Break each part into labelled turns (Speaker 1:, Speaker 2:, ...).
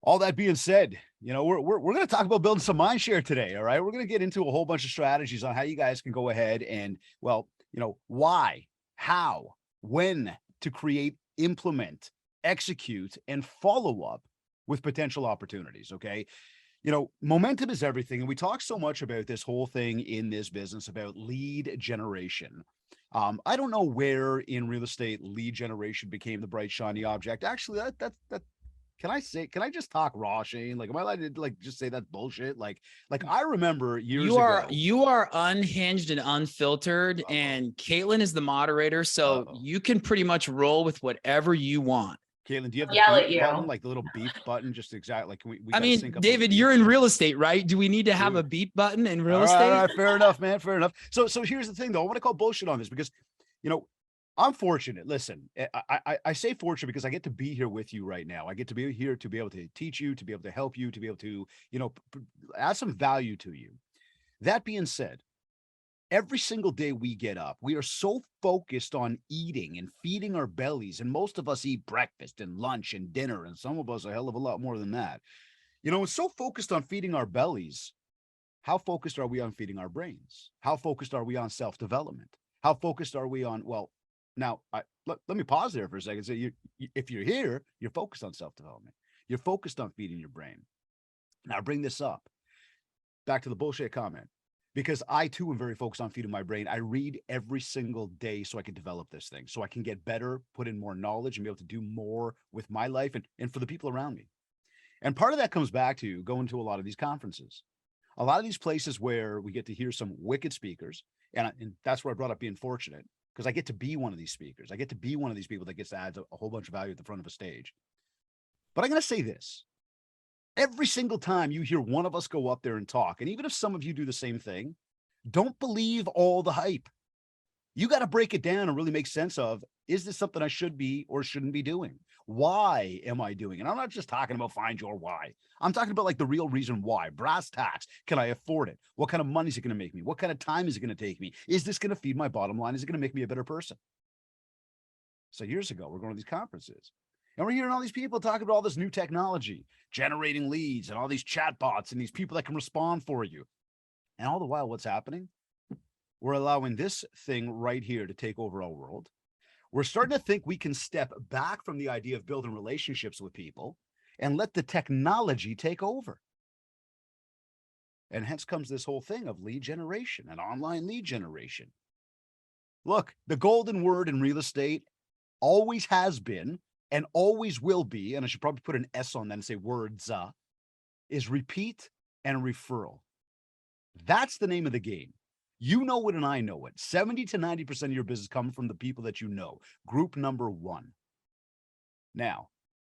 Speaker 1: All that being said, we're going to talk about building some mindshare today. All right. We're going to get into a whole bunch of strategies on how you guys can go ahead and, why, how, when to create, implement, execute, and follow up with potential opportunities. Okay. Momentum is everything. And we talk so much about this whole thing in this business about lead generation. I don't know where in real estate lead generation became the bright, shiny object. Actually, that can I just talk raw, Shane? Like, am I allowed to like just say that bullshit? Like I remember years ago.
Speaker 2: You are unhinged and unfiltered,
Speaker 1: Uh-oh.
Speaker 2: and Caitlin is the moderator, so
Speaker 1: Uh-oh.
Speaker 2: you can pretty much roll with whatever you want.
Speaker 1: Caitlin, do you have the
Speaker 3: Yell at
Speaker 1: beep
Speaker 3: you.
Speaker 1: button, like the little beep button? Just exactly like we
Speaker 2: I
Speaker 1: gotta
Speaker 2: mean,
Speaker 1: sync up
Speaker 2: David,
Speaker 1: those
Speaker 2: you're
Speaker 1: beeps.
Speaker 2: in real estate, right? Do we need to have
Speaker 1: Dude.
Speaker 2: a beep button in real
Speaker 1: All
Speaker 2: estate?
Speaker 1: right, fair enough, man. Fair enough. So here's the thing, though. I want to call bullshit on this because, you know, I'm fortunate. Listen, I say fortunate because I get to be here with you right now. I get to be here to be able to teach you, to be able to help you, to be able to, add some value to you. That being said, every single day we get up, we are so focused on eating and feeding our bellies. And most of us eat breakfast and lunch and dinner, and some of us a hell of a lot more than that. We're so focused on feeding our bellies. How focused are we on feeding our brains? How focused are we on self-development? How focused are we on, well, now let me pause there for a second. So if you're here, you're focused on self-development. You're focused on feeding your brain. Now bring this up back to the bullshit comment, because I too am very focused on feeding my brain. I read every single day so I can develop this thing, so I can get better, put in more knowledge, and be able to do more with my life and for the people around me. And part of that comes back to going to a lot of these conferences, a lot of these places where we get to hear some wicked speakers. And that's where I brought up being fortunate, because I get to be one of these speakers. I get to be one of these people that gets to add a whole bunch of value at the front of a stage. But I'm going to say this. Every single time you hear one of us go up there and talk, and even if some of you do the same thing, don't believe all the hype. You got to break it down and really make sense of, is this something I should be or shouldn't be doing? Why am I doing it? I'm not just talking about find your why. I'm talking about like the real reason why. Brass tacks. Can I afford it? What kind of money is it going to make me? What kind of time is it going to take me? Is this going to feed my bottom line? Is it going to make me a better person? So years ago, we're going to these conferences and we're hearing all these people talking about all this new technology, generating leads and all these chatbots and these people that can respond for you. And all the while, what's happening? We're allowing this thing right here to take over our world. We're starting to think we can step back from the idea of building relationships with people and let the technology take over. And hence comes this whole thing of lead generation and online lead generation. Look, the golden word in real estate always has been and always will be, and I should probably put an S on that and say words, is repeat and referral. That's the name of the game. You know it and I know it. 70 to 90% of your business comes from the people that you know. Group number one. Now,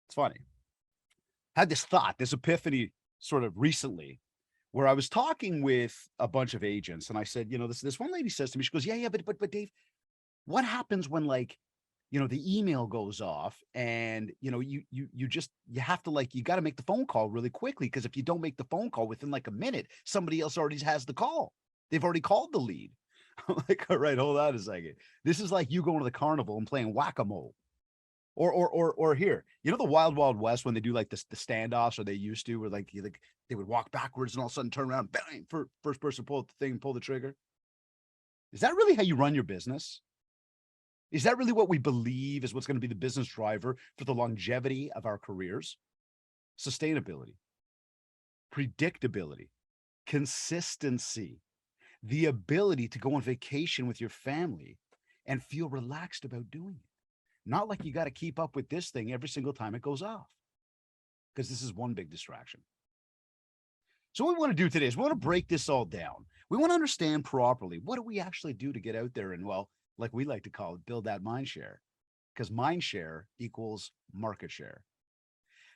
Speaker 1: it's funny. I had this thought, this epiphany sort of recently, where I was talking with a bunch of agents and I said, this one lady says to me, she goes, yeah, but Dave, what happens when the email goes off and, you have to you got to make the phone call really quickly. Because if you don't make the phone call within like a minute, somebody else already has the call. They've already called the lead. I'm like, all right, hold on a second. This is like you going to the carnival and playing whack-a-mole. Or here, the Wild Wild West, when they do like the standoffs, or they used to, where they would walk backwards and all of a sudden turn around, bang, first person pull the thing, pull the trigger. Is that really how you run your business? Is that really what we believe is what's going to be the business driver for the longevity of our careers? Sustainability, predictability, consistency, the ability to go on vacation with your family and feel relaxed about doing it. Not like you got to keep up with this thing every single time it goes off, because this is one big distraction. So what we want to do today is we want to break this all down. We want to understand properly, what do we actually do to get out there and, well, like we like to call it, build that mind share, because mind share equals market share.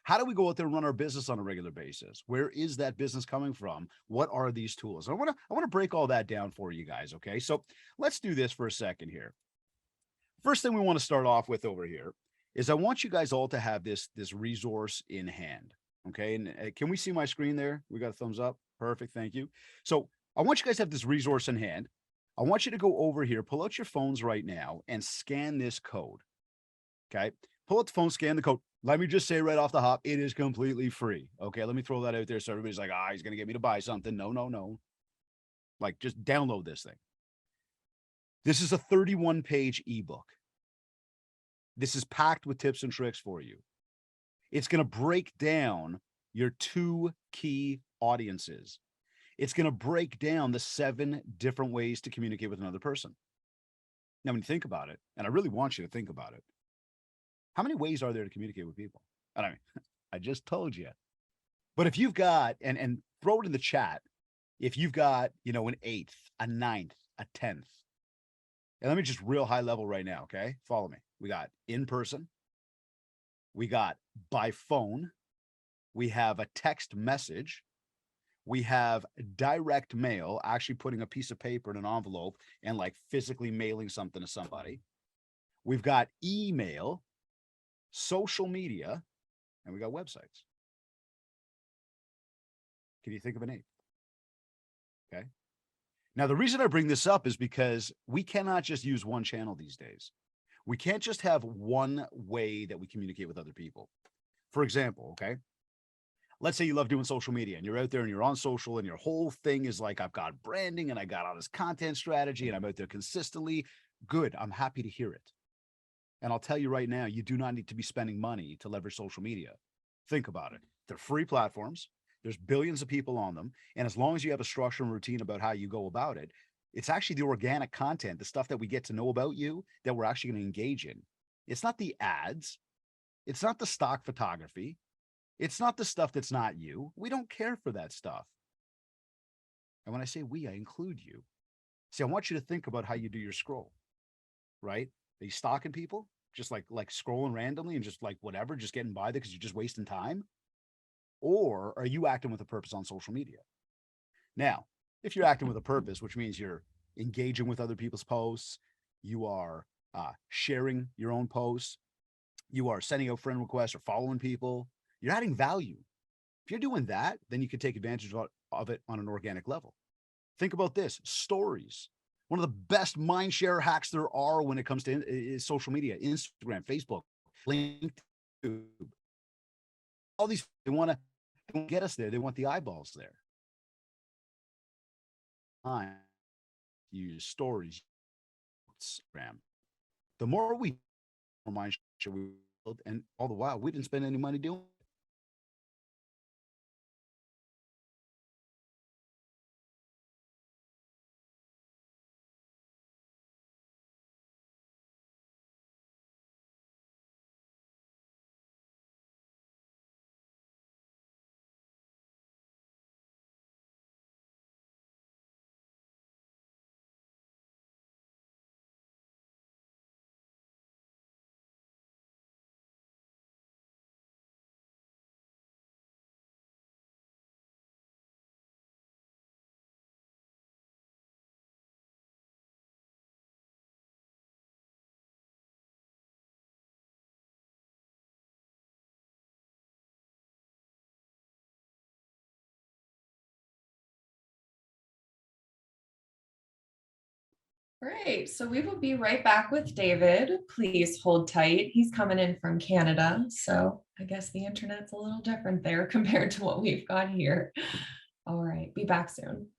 Speaker 1: How do we go out there and run our business on a regular basis? Where is that business coming from? What are these tools? I want to break all that down for you guys. Okay. So let's do this for a second here. First thing we want to start off with over here is I want you guys all to have this resource in hand. Okay. And can we see my screen there? We got a thumbs up. Perfect. Thank you. So I want you guys to have this resource in hand. I want you to go over here, pull out your phones right now and scan this code. Okay. Pull out the phone, scan the code. Let me just say right off the hop, it is completely free. Okay, let me throw that out there so everybody's like, he's gonna get me to buy something. No, no, no. Like, just download this thing. This is a 31-page ebook. This is packed with tips and tricks for you. It's gonna break down your 2 key audiences. It's gonna break down the 7 different ways to communicate with another person. Now, when you think about it, and I really want you to think about it, how many ways are there to communicate with people? And I mean, I just told you. But if you've got, and throw it in the chat, if you've got, an eighth, a ninth, a tenth, and let me just real high level right now, okay? Follow me. We got in person, we got by phone, we have a text message, we have direct mail, actually putting a piece of paper in an envelope and like physically mailing something to somebody. We've got email, social media, and we got websites. Can you think of an eighth? Okay. Now, the reason I bring this up is because we cannot just use one channel these days. We can't just have one way that we communicate with other people. For example, okay, let's say you love doing social media and you're out there and you're on social and your whole thing is like, I've got branding and I got all this content strategy and I'm out there consistently. Good. I'm happy to hear it. And I'll tell you right now, you do not need to be spending money to leverage social media. Think about it. They're free platforms. There's billions of people on them. And as long as you have a structure and routine about how you go about it, it's actually the organic content, the stuff that we get to know about you that we're actually going to engage in. It's not the ads. It's not the stock photography. It's not the stuff that's not you. We don't care for that stuff. And when I say we, I include you. See, I want you to think about how you do your scroll, right? Are you stalking people? Just like scrolling randomly and just like whatever, just getting by there because you're just wasting time? Or are you acting with a purpose on social media? Now, if you're acting with a purpose, which means you're engaging with other people's posts, you are sharing your own posts, you are sending out friend requests or following people, you're adding value. If you're doing that, then you can take advantage of it on an organic level. Think about this: stories. One of the best mindshare hacks there are when it comes to is social media, Instagram, Facebook, LinkedIn, all these. They want to get us there. They want the eyeballs there. Use stories, Instagram. The more we mindshare we build, and all the while we didn't spend any money doing it.
Speaker 3: Great. So we will be right back with David. Please hold tight. He's coming in from Canada. So I guess the internet's a little different there compared to what we've got here. All right. Be back soon.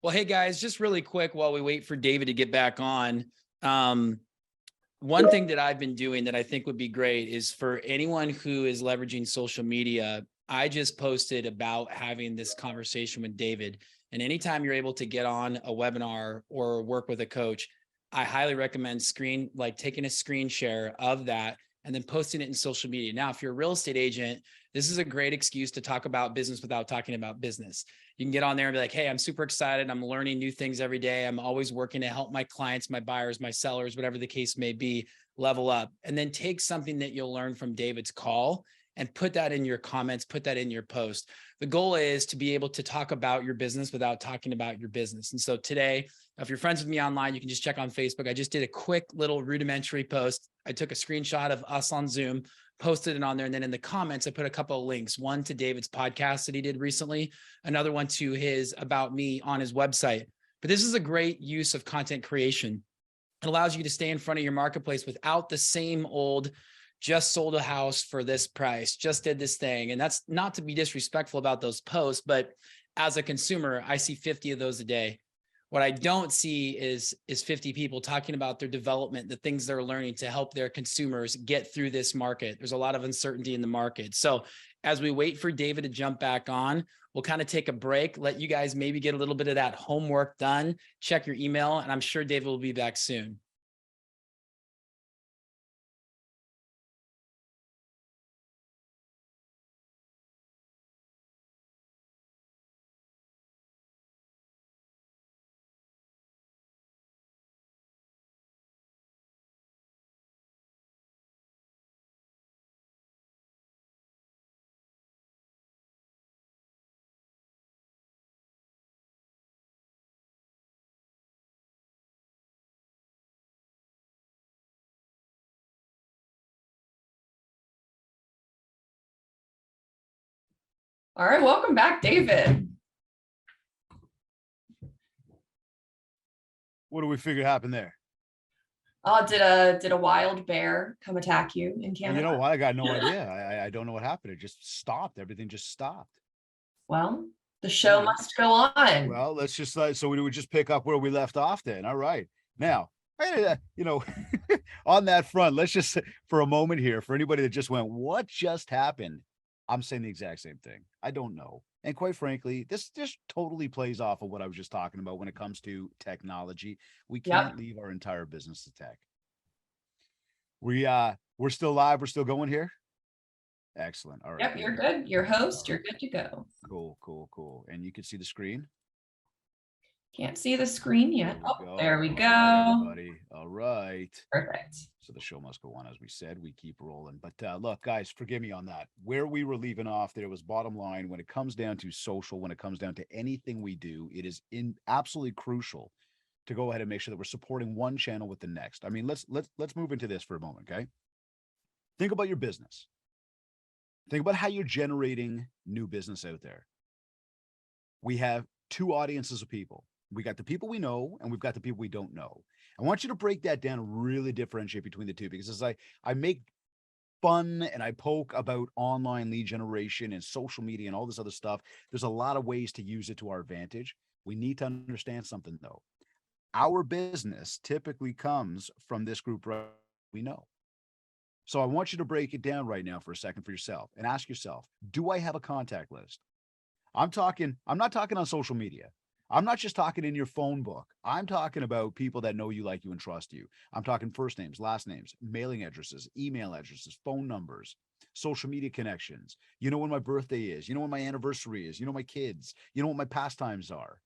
Speaker 2: Well, hey guys, just really quick while we wait for David to get back on. One thing that I've been doing that I think would be great is for anyone who is leveraging social media. I just posted about having this conversation with David. And anytime you're able to get on a webinar or work with a coach, I highly recommend taking a screen share of that and then posting it in social media. Now, if you're a real estate agent, this is a great excuse to talk about business without talking about business. You can get on there and be like, hey, I'm super excited. I'm learning new things every day. I'm always working to help my clients, my buyers, my sellers, whatever the case may be, level up. And then take something that you'll learn from David's call and put that in your comments, put that in your post. The goal is to be able to talk about your business without talking about your business. And so today, if you're friends with me online, you can just check on Facebook. I just did a quick little rudimentary post. I took a screenshot of us on Zoom, posted it on there. And then in the comments, I put a couple of links, one to David's podcast that he did recently, another one to his About Me on his website. But this is a great use of content creation. It allows you to stay in front of your marketplace without the same old, just sold a house for this price, just did this thing. And that's not to be disrespectful about those posts, but as a consumer, I see 50 of those a day. What I don't see is 50 people talking about their development, the things they're learning to help their consumers get through this market. There's a lot of uncertainty in the market. So as we wait for David to jump back on, we'll kind of take a break, let you guys maybe get a little bit of that homework done, check your email, and I'm sure David will be back soon.
Speaker 3: All right, welcome back, David.
Speaker 1: What do we figure happened there?
Speaker 3: Oh, did a wild bear come attack you in
Speaker 1: Well,
Speaker 3: Canada?
Speaker 1: you know what? I got no idea. I don't know what happened. It just stopped. Everything just stopped.
Speaker 3: Well, the show
Speaker 1: All right.
Speaker 3: must go on.
Speaker 1: Well, let's just so we would just pick up where we left off then. All right. Now, on that front, let's just for a moment here, for anybody that just went, what just happened? I'm saying the exact same thing. I don't know. And quite frankly, this just totally plays off of what I was just talking about when it comes to technology. We can't leave our entire business to tech. We're still live, we're still going here. Excellent. All right.
Speaker 3: Yep, you're good. Your host, you're good to go.
Speaker 1: Cool. And you can see the screen.
Speaker 3: Can't see the screen yet. There we go.
Speaker 1: All right, everybody. All right.
Speaker 3: Perfect.
Speaker 1: So the show must go on, as we said. We keep rolling. But look, guys, forgive me on that. Where we were leaving off, there was bottom line. When it comes down to social, when it comes down to anything we do, it is absolutely crucial to go ahead and make sure that we're supporting one channel with the next. I mean, let's move into this for a moment, okay? Think about your business. Think about how you're generating new business out there. We have two audiences of people. We got the people we know, and we've got the people we don't know. I want you to break that down and really differentiate between the two, because as I make fun and I poke about online lead generation and social media and all this other stuff, there's a lot of ways to use it to our advantage. We need to understand something, though. Our business typically comes from this group we know. So I want you to break it down right now for a second for yourself and ask yourself, do I have a contact list? I'm not talking on social media. I'm not just talking in your phone book. I'm talking about people that know you, like you, and trust you. I'm talking first names, last names, mailing addresses, email addresses, phone numbers, social media connections. You know when my birthday is. You know when my anniversary is. You know my kids. You know what my pastimes are.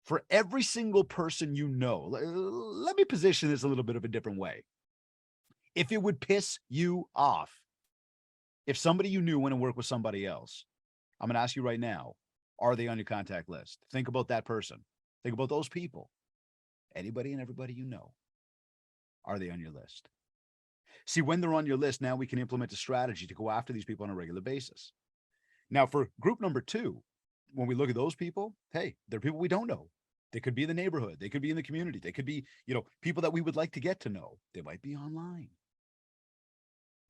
Speaker 1: For every single person you know, let me position this a little bit of a different way. If it would piss you off, if somebody you knew went and worked with somebody else, I'm going to ask you right now, are they on your contact list? Think about that person. Think about those people. Anybody and everybody you know. Are they on your list? See, when they're on your list, now we can implement a strategy to go after these people on a regular basis. Now, for group number two, when we look at those people, hey, they're people we don't know. They could be in the neighborhood. They could be in the community. They could be, people that we would like to get to know. They might be online.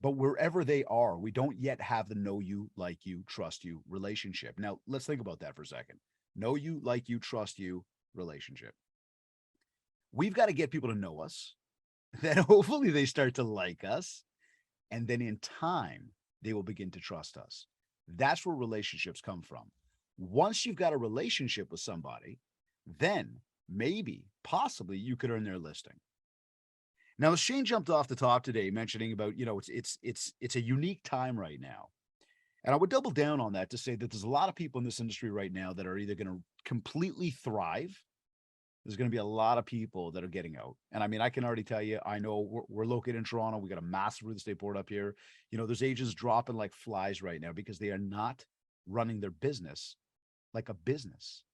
Speaker 1: But wherever they are, we don't yet have the know you, like you, trust you relationship. Now, let's think about that for a second. Know you, like you, trust you relationship. We've got to get people to know us. Then hopefully they start to like us. And then in time, they will begin to trust us. That's where relationships come from. Once you've got a relationship with somebody, then maybe, possibly, you could earn their listing. Now, Shane jumped off the top today, mentioning about, it's a unique time right now. And I would double down on that to say that there's a lot of people in this industry right now that are either going to completely thrive. There's going to be a lot of people that are getting out. And I mean, I can already tell you, I know we're located in Toronto. We got a massive real estate board up here. There's agents dropping like flies right now because they are not running their business like a business,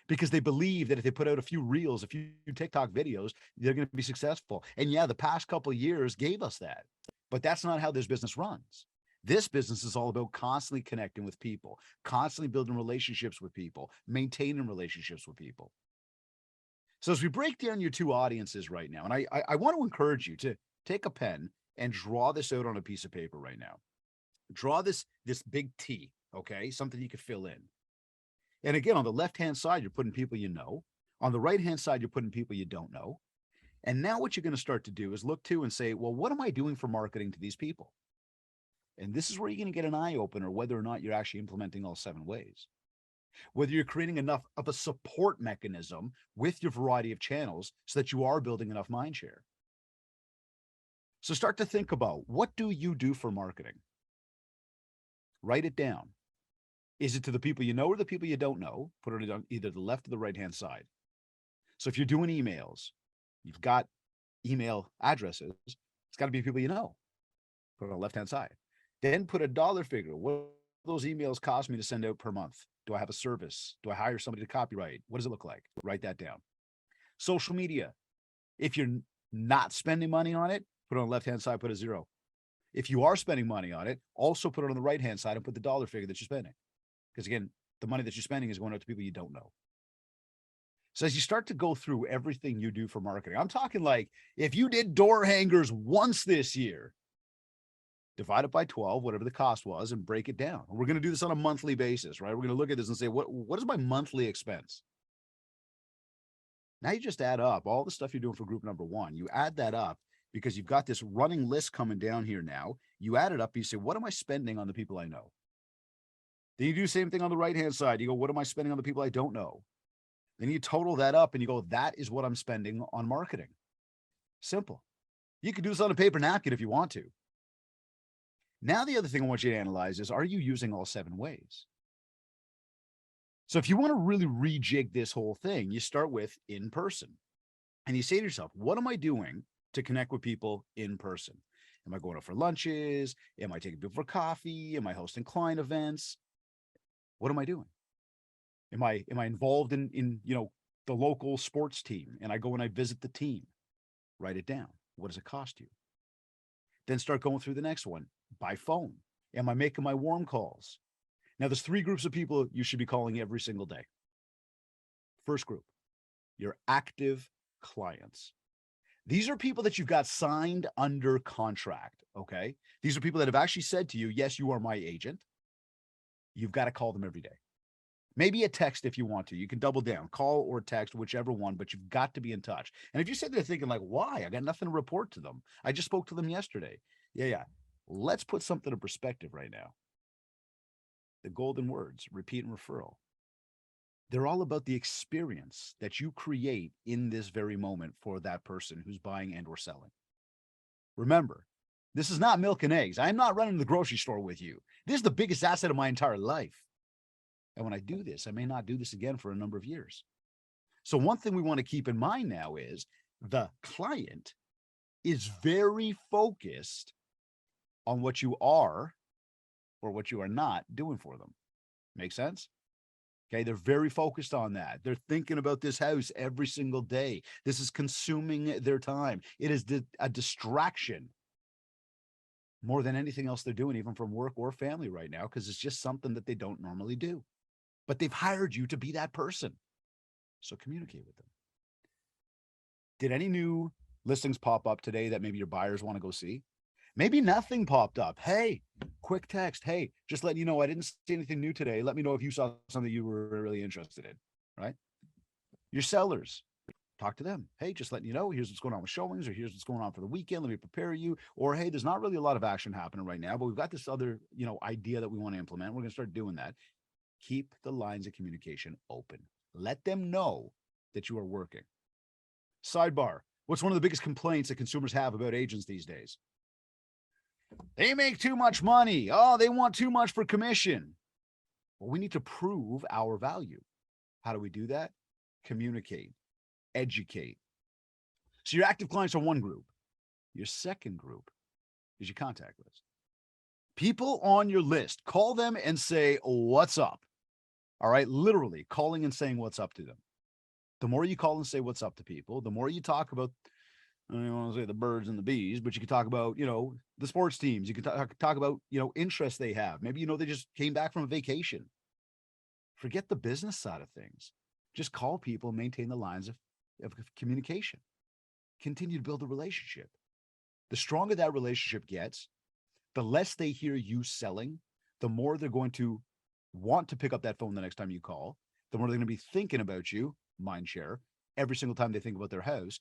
Speaker 1: because they believe that if they put out a few reels, a few TikTok videos, they're going to be successful. And yeah, the past couple of years gave us that, but that's not how this business runs. This business is all about constantly connecting with people, constantly building relationships with people, maintaining relationships with people. So as we break down your two audiences right now, and I want to encourage you to take a pen and draw this out on a piece of paper right now. Draw this big T, okay? Something you could fill in. And again, on the left-hand side, you're putting people you know. On the right-hand side, you're putting people you don't know. And now what you're going to start to do is look to and say, well, what am I doing for marketing to these people? And this is where you're going to get an eye opener, whether or not you're actually implementing all 7 ways. Whether you're creating enough of a support mechanism with your variety of channels so that you are building enough mind share. So start to think about, what do you do for marketing? Write it down. Is it to the people you know or the people you don't know? Put it on either the left or the right-hand side. So if you're doing emails, you've got email addresses, it's got to be people you know. Put it on the left-hand side. Then put a dollar figure. What do those emails cost me to send out per month? Do I have a service? Do I hire somebody to copyright? What does it look like? Write that down. Social media. If you're not spending money on it, put it on the left-hand side, put a 0. If you are spending money on it, also put it on the right-hand side and put the dollar figure that you're spending. Because again, the money that you're spending is going out to people you don't know. So as you start to go through everything you do for marketing, I'm talking like, if you did door hangers once this year, divide it by 12, whatever the cost was, and break it down. We're going to do this on a monthly basis, right? We're going to look at this and say, what is my monthly expense? Now you just add up all the stuff you're doing for group number 1. You add that up because you've got this running list coming down here now. You add it up, you say, what am I spending on the people I know? Then you do the same thing on the right-hand side. You go, what am I spending on the people I don't know? Then you total that up and you go, that is what I'm spending on marketing. Simple. You could do this on a paper napkin if you want to. Now, the other thing I want you to analyze is, are you using all 7 ways? So if you want to really rejig this whole thing, you start with in person. And you say to yourself, what am I doing to connect with people in person? Am I going out for lunches? Am I taking people for coffee? Am I hosting client events? What am I doing? Am I involved in the local sports team, and I go and I visit the team? Write it down. What does it cost you? Then start going through the next one. By phone. Am I making my warm calls? Now, there's 3 groups of people you should be calling every single day. First group, your active clients. These are people that you've got signed under contract, okay? These are people that have actually said to you, yes, you are my agent. You've got to call them every day. Maybe a text if you want to. You can double down, call or text, whichever one, but you've got to be in touch. And if you sit there thinking like, why? I got nothing to report to them. I just spoke to them yesterday. Yeah. Let's put something in perspective right now. The golden words, repeat and referral. They're all about the experience that you create in this very moment for that person who's buying and or selling. Remember, this is not milk and eggs. I'm not running the grocery store with you. This is the biggest asset of my entire life. And when I do this, I may not do this again for a number of years. So one thing we want to keep in mind now is the client is very focused on what you are or what you are not doing for them. Make sense? Okay, they're very focused on that. They're thinking about this house every single day. This is consuming their time. It is a distraction more than anything else they're doing, even from work or family right now, because it's just something that they don't normally do. But they've hired you to be that person. So communicate with them. Did any new listings pop up today that maybe your buyers want to go see? Maybe nothing popped up. Hey, quick text. Hey, just letting you know, I didn't see anything new today. Let me know if you saw something you were really interested in, right? Your sellers, talk to them. Hey, just letting you know, here's what's going on with showings, or here's what's going on for the weekend. Let me prepare you. Or, hey, there's not really a lot of action happening right now, but we've got this other, idea that we want to implement. We're going to start doing that. Keep the lines of communication open. Let them know that you are working. Sidebar. What's one of the biggest complaints that consumers have about agents these days? They make too much money. Oh, they want too much for commission. Well, we need to prove our value. How do we do that? Communicate, educate. So your active clients are one group. Your second group is your contact list. People on your list, call them and say, what's up? All right. Literally calling and saying what's up to them. The more you call and say what's up to people, the more you talk about, I don't want to say the birds and the bees, but you can talk about, the sports teams. You can talk about, interests they have. Maybe, they just came back from a vacation. Forget the business side of things. Just call people, maintain the lines of communication. Continue to build a relationship. The stronger that relationship gets, the less they hear you selling, the more they're going to want to pick up that phone the next time you call, the more they're going to be thinking about you, mindshare, every single time they think about their house,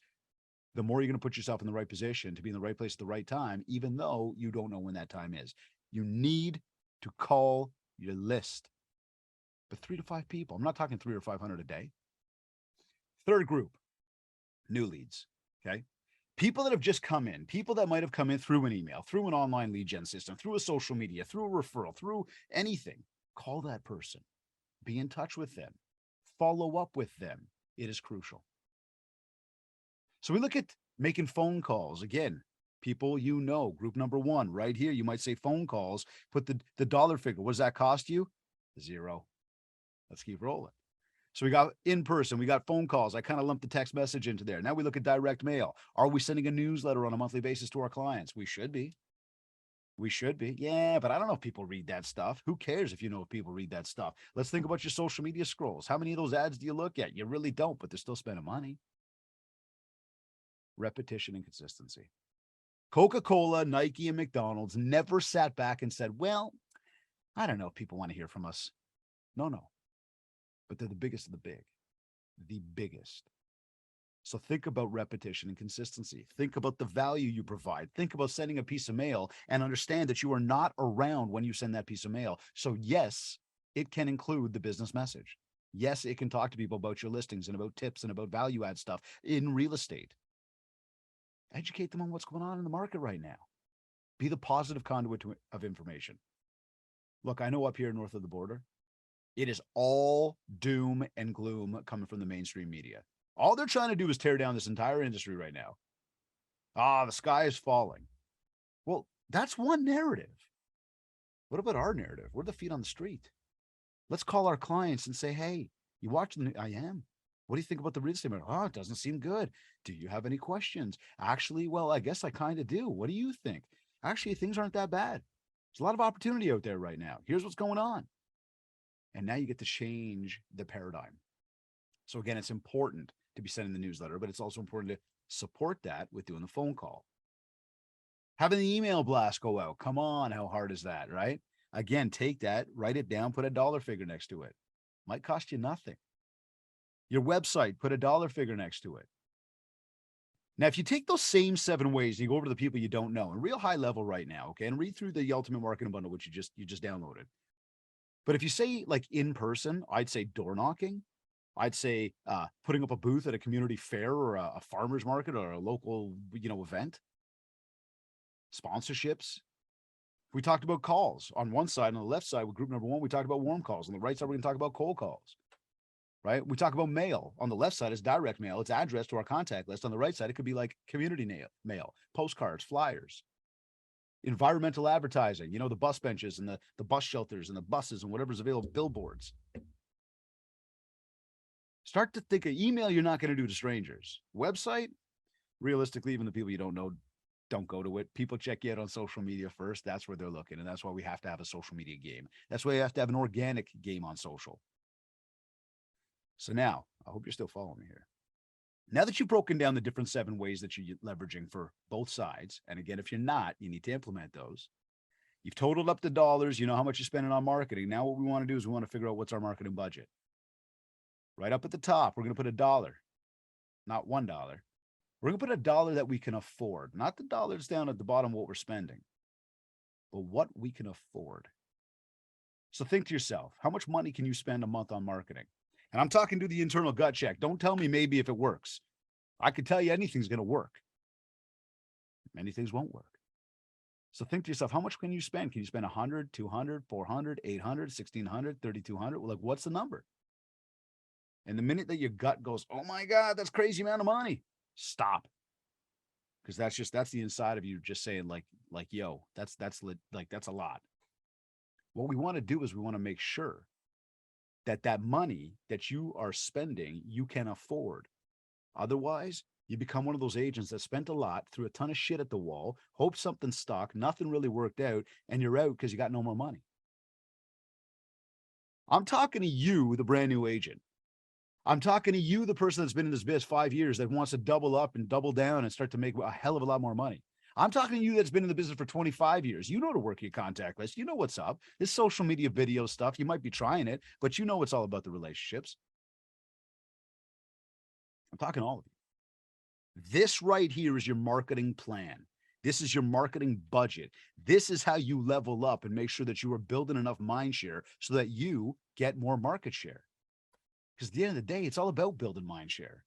Speaker 1: the more you're going to put yourself in the right position to be in the right place at the right time, even though you don't know when that time is. You need to call your list, but 3 to 5 people. I'm not talking 300 or 500 a day. Third group, new leads. Okay. People that have just come in, people that might have come in through an email, through an online lead gen system, through a social media, through a referral, through anything. Call that person. Be in touch with them. Follow up with them. It is crucial. So we look at making phone calls. Again, people group number 1, right here. You might say phone calls, put the dollar figure. What does that cost you? 0. Let's keep rolling. So we got in person, we got phone calls. I kind of lumped the text message into there. Now we look at direct mail. Are we sending a newsletter on a monthly basis to our clients? We should be. We should be. Yeah, but I don't know if people read that stuff. Who cares if you know if people read that stuff? Let's think about your social media scrolls. How many of those ads do you look at? You really don't, but they're still spending money. Repetition and consistency. Coca-Cola, Nike, and McDonald's never sat back and said, well, I don't know if people want to hear from us. No. But they're the biggest of the big. The biggest. So think about repetition and consistency. Think about the value you provide. Think about sending a piece of mail and understand that you are not around when you send that piece of mail. So yes, it can include the business message. Yes, it can talk to people about your listings and about tips and about value add stuff in real estate. Educate them on what's going on in the market right now. Be the positive conduit of information. Look, I know up here north of the border, it is all doom and gloom coming from the mainstream media. All they're trying to do is tear down this entire industry right now. The sky is falling. Well, that's one narrative. What about our narrative? We're the feet on the street. Let's call our clients and say, hey, you watching? I am. What do you think about the real estate market? Oh, it doesn't seem good. Do you have any questions? Actually, well, I guess I kind of do. What do you think? Actually, things aren't that bad. There's a lot of opportunity out there right now. Here's what's going on. And now you get to change the paradigm. So again, it's important to be sending the newsletter, but it's also important to support that with doing the phone call. Having the email blast go out. Come on, how hard is that, right? Again, take that, write it down, put a dollar figure next to it. Might cost you nothing. Your website, put a dollar figure next to it. Now, if you take those same 7 ways and you go over to the people you don't know, and real high level right now, okay, and read through the Ultimate Marketing Bundle, which you just downloaded. But if you say like in person, I'd say door knocking. I'd say putting up a booth at a community fair or a farmer's market or a local, event. Sponsorships. We talked about calls on one side. On the left side with group number 1, we talked about warm calls. On the right side, we're going to talk about cold calls. Right? We talk about mail. On the left side is direct mail. It's addressed to our contact list. On the right side, it could be like community mail, postcards, flyers, environmental advertising, the bus benches and the bus shelters and the buses and whatever's available, billboards. Start to think of email you're not going to do to strangers. Website, realistically, even the people you don't know don't go to it. People check you out on social media first. That's where they're looking. And that's why we have to have a social media game. That's why you have to have an organic game on social. So now, I hope you're still following me here. Now that you've broken down the different 7 ways that you're leveraging for both sides, and again, if you're not, you need to implement those. You've totaled up the dollars. You know how much you're spending on marketing. Now what we want to do is we want to figure out what's our marketing budget. Right up at the top, we're going to put $1, not $1. We're going to put $1 that we can afford, not the dollars down at the bottom what we're spending, but what we can afford. So think to yourself, how much money can you spend a month on marketing? And I'm talking to the internal gut check. Don't tell me maybe if it works. I could tell you anything's going to work. Many things won't work. So think to yourself, how much can you spend? Can you spend 100, 200, 400, 800, 1600, 3200? Like, what's the number? And the minute that your gut goes, oh my God, that's crazy amount of money, stop. Because that's the inside of you just saying like, yo, that's a lot. What we want to do is we want to make sure that money that you are spending, you can afford. Otherwise, you become one of those agents that spent a lot, threw a ton of shit at the wall, hoped something stuck, nothing really worked out, and you're out because you got no more money. I'm talking to you, the brand new agent. I'm talking to you, the person that's been in this biz 5 years that wants to double up and double down and start to make a hell of a lot more money. I'm talking to you that's been in the business for 25 years. You know to work your contact list. You know what's up. This social media video stuff, you might be trying it, but you know it's all about the relationships. I'm talking to all of you. This right here is your marketing plan. This is your marketing budget. This is how you level up and make sure that you are building enough mind share so that you get more market share. Because at the end of the day, it's all about building mind share.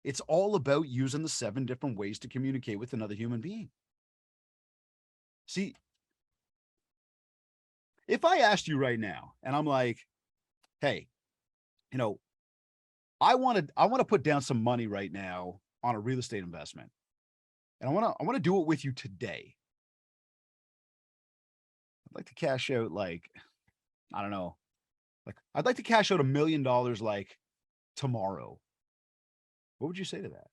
Speaker 1: It's all about using the 7 different ways to communicate with another human being. See, if I asked you right now and I'm like, hey, I want to put down some money right now on a real estate investment. And I want to do it with you today. I'd like to cash out I don't know. I'd like to cash out $1 million tomorrow. What would you say to that?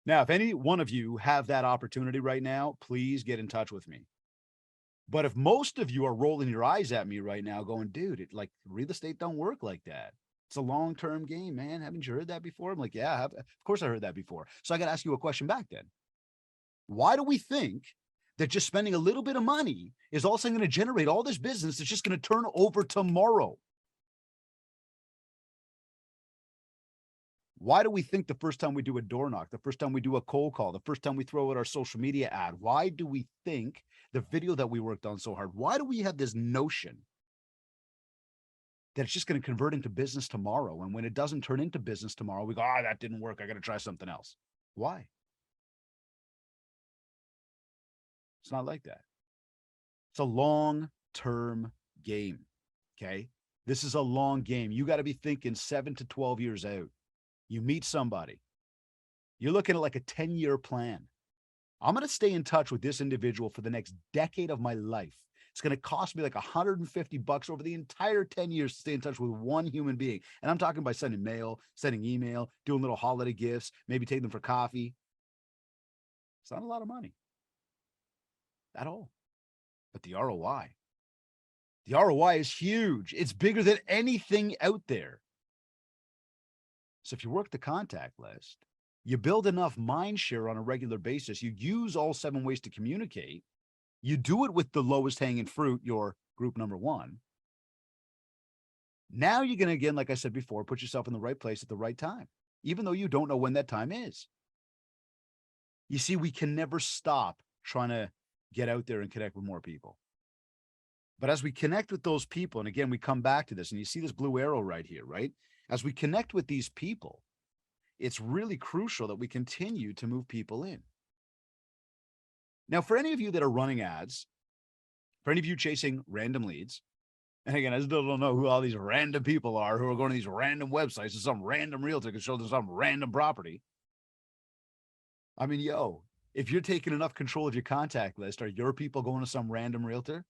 Speaker 1: Now, if any one of you have that opportunity right now, please get in touch with me. But if most of you are rolling your eyes at me right now going, dude, real estate don't work like that. It's a long-term game, man. Haven't you heard that before? I'm like, yeah, of course I heard that before. So I got to ask you a question back then. Why do we think that just spending a little bit of money is also going to generate all this business that's just going to turn over tomorrow? Why do we think the first time we do a door knock, the first time we do a cold call, the first time we throw out our social media ad, why do we think the video that we worked on so hard, why do we have this notion that it's just going to convert into business tomorrow? And when it doesn't turn into business tomorrow, we go, that didn't work. I got to try something else. Why? It's not like that. It's a long-term game. Okay. This is a long game. You got to be thinking 7 to 12 years out. You meet somebody. You're looking at like a 10-year plan. I'm going to stay in touch with this individual for the next decade of my life. It's going to cost me like $150 over the entire 10 years to stay in touch with one human being. And I'm talking by sending mail, sending email, doing little holiday gifts, maybe taking them for coffee. It's not a lot of money at all. But the ROI is huge. It's bigger than anything out there. So if you work the contact list, you build enough mind share on a regular basis, you use all 7 ways to communicate, you do it with the lowest hanging fruit, your group number 1. Now you're going to, again, like I said before, put yourself in the right place at the right time, even though you don't know when that time is. You see, we can never stop trying to get out there and connect with more people. But as we connect with those people, and again, we come back to this, and you see this blue arrow right here, right? As we connect with these people, it's really crucial that we continue to move people in. Now, for any of you that are running ads, for any of you chasing random leads, and again, I still don't know who all these random people are who are going to these random websites and some random realtor can show them some random property. I mean, if you're taking enough control of your contact list, are your people going to some random realtor?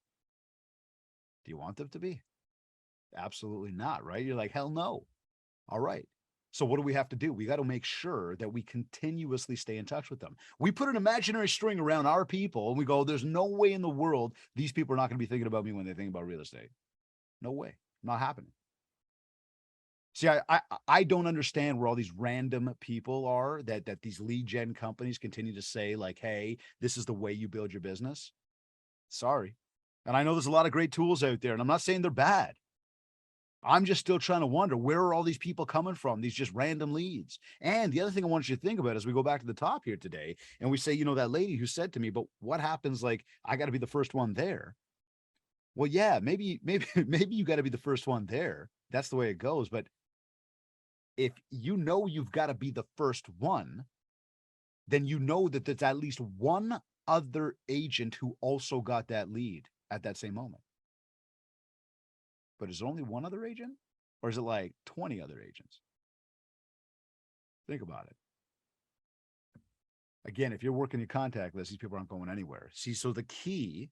Speaker 1: Do you want them to be? Absolutely not, right? You're like, hell no. All right. So what do we have to do? We got to make sure that we continuously stay in touch with them. We put an imaginary string around our people and we go, there's no way in the world these people are not going to be thinking about me when they think about real estate. No way. Not happening. See, I don't understand where all these random people are that these lead gen companies continue to say like, hey, this is the way you build your business. Sorry. And I know there's a lot of great tools out there, and I'm not saying they're bad. I'm just still trying to wonder, where are all these people coming from? These just random leads. And the other thing I want you to think about as we go back to the top here today, and we say, that lady who said to me, but what happens? Like, I got to be the first one there. Well, yeah, maybe, maybe you got to be the first one there. That's the way it goes. But if you've got to be the first one, then that there's at least one other agent who also got that lead at that same moment. But is there only one other agent, or is it like 20 other agents? Think about it. Again, if you're working your contact list, these people aren't going anywhere. See, so the key,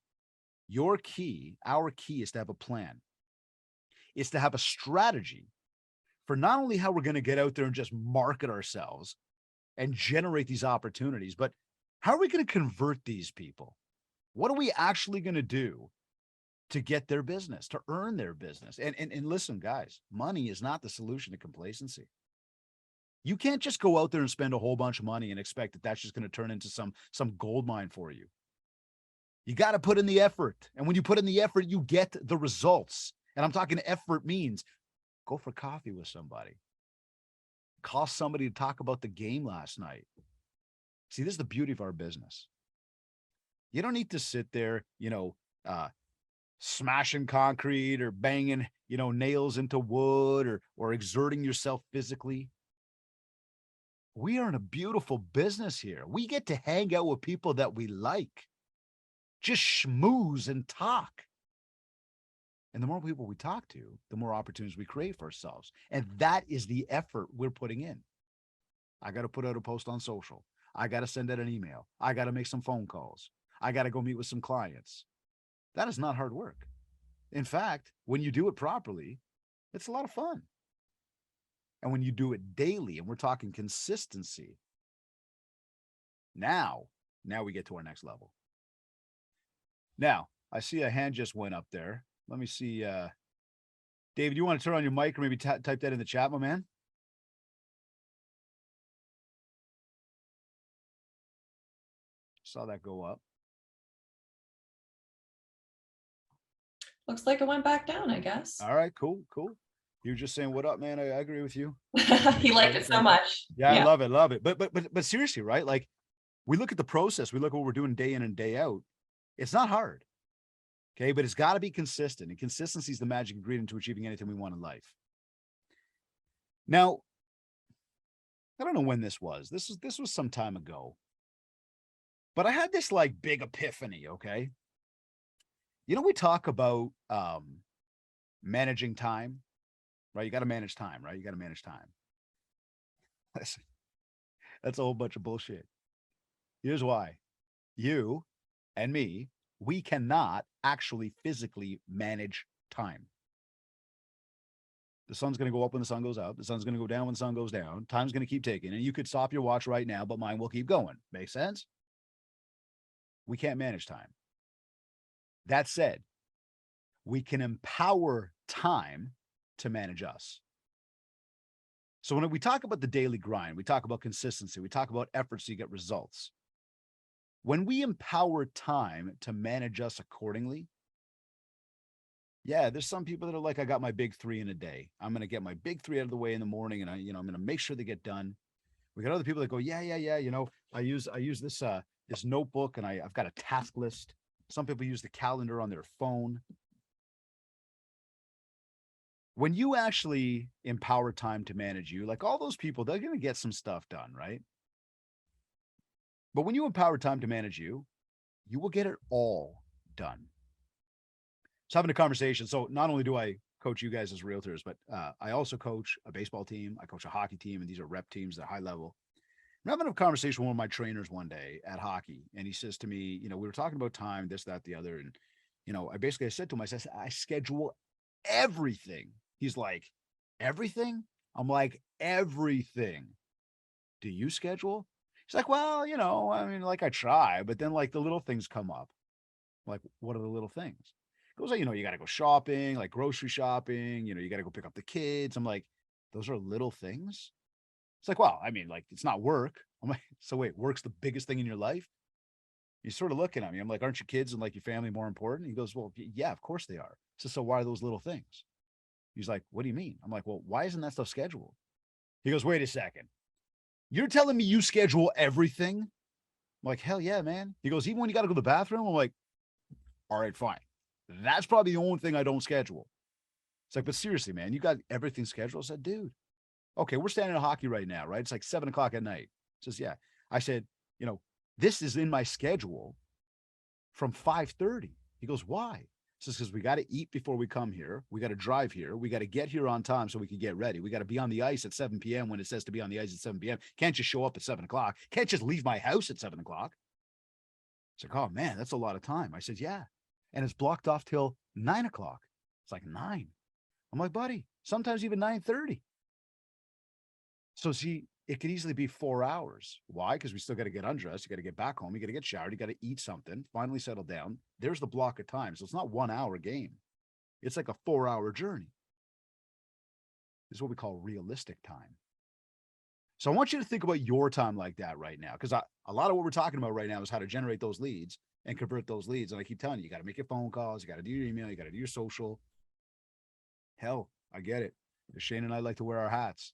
Speaker 1: our key is to have a plan. It's to have a strategy for not only how we're going to get out there and just market ourselves and generate these opportunities, but how are we going to convert these people? What are we actually going to do to get their business, to earn their business? And listen, guys, money is not the solution to complacency. You can't just go out there and spend a whole bunch of money and expect that that's just going to turn into some gold mine for you. You got to put in the effort. And when you put in the effort, you get the results. And I'm talking effort means go for coffee with somebody. Call somebody to talk about the game last night. See, this is the beauty of our business. You don't need to sit there, smashing concrete or banging, nails into wood or exerting yourself physically. We are in a beautiful business here. We get to hang out with people that we like, just schmooze and talk. And the more people we talk to, the more opportunities we create for ourselves. And that is the effort we're putting in. I got to put out a post on social. I got to send out an email. I got to make some phone calls. I got to go meet with some clients. That is not hard work. In fact, when you do it properly, it's a lot of fun. And when you do it daily, and we're talking consistency, now we get to our next level. Now, I see a hand just went up there. Let me see. David, you want to turn on your mic or maybe type that in the chat, my man? Saw that go up.
Speaker 3: Looks like it went back down, I guess.
Speaker 1: All right, cool. You were just saying, what up, man? I agree with you.
Speaker 3: He liked it so much.
Speaker 1: Yeah, I love it. But seriously, right? Like, we look at the process, we look at what we're doing day in and day out. It's not hard. Okay, but it's got to be consistent. And consistency is the magic ingredient to achieving anything we want in life. Now, I don't know when this was. This was some time ago. But I had this like big epiphany, okay? We talk about managing time, right? You got to manage time, right? You got to manage time. Listen, that's a whole bunch of bullshit. Here's why. You and me, we cannot actually physically manage time. The sun's going to go up when the sun goes up. The sun's going to go down when the sun goes down. Time's going to keep ticking. And you could stop your watch right now, but mine will keep going. Make sense? We can't manage time. That said, we can empower time to manage us. So when we talk about the daily grind, we talk about consistency, we talk about efforts to get results. When we empower time to manage us accordingly, yeah, there's some people that are like, I got my big 3 in a day. I'm going to get my big 3 out of the way in the morning, and I'm going to make sure they get done. We got other people that go, yeah. I use this this notebook, and I've got a task list. Some people use the calendar on their phone. When you actually empower time to manage you, like all those people, they're going to get some stuff done, right? But when you empower time to manage you, you will get it all done. So having a conversation. So not only do I coach you guys as realtors, but I also coach a baseball team. I coach a hockey team, and these are rep teams at high level. I'm having a conversation with one of my trainers one day at hockey, and he says to me, we were talking about time, this, that, the other. And, I said to him, I schedule everything. He's like, everything? I'm like, everything. Do you schedule? He's like, well, I try, but then like the little things come up. I'm like, what are the little things? He goes, you got to go shopping, like grocery shopping, you got to go pick up the kids. I'm like, those are little things? It's like, well, it's not work. I'm like, so wait, work's the biggest thing in your life? He's sort of looking at me. I'm like, aren't your kids and like your family more important? He goes, well, yeah, of course they are. So why are those little things? He's like, what do you mean? I'm like, well, why isn't that stuff scheduled? He goes, wait a second. You're telling me you schedule everything? I'm like, hell yeah, man. He goes, even when you got to go to the bathroom? I'm like, all right, fine. That's probably the only thing I don't schedule. It's like, but seriously, man, you got everything scheduled? I said, dude, okay, we're standing at hockey right now, right? It's like 7 o'clock at night. He says, yeah. I said, this is in my schedule from 5:30. He goes, why? He says, because we got to eat before we come here. We got to drive here. We got to get here on time so we can get ready. We got to be on the ice at 7 p.m. when it says to be on the ice at 7 p.m. Can't just show up at 7 o'clock. Can't just leave my house at 7 o'clock. It's like, oh man, that's a lot of time. I said, yeah. And it's blocked off till 9 o'clock. It's like 9. I'm like, buddy, sometimes even 9:30. So see, it could easily be 4 hours. Why? Because we still got to get undressed. You got to get back home. You got to get showered. You got to eat something, finally settle down. There's the block of time. So it's not 1 hour game. It's like a 4-hour journey. This is what we call realistic time. So I want you to think about your time like that right now, because a lot of what we're talking about right now is how to generate those leads and convert those leads. And I keep telling you, you got to make your phone calls. You got to do your email. You got to do your social. Hell, I get it. Shane and I like to wear our hats.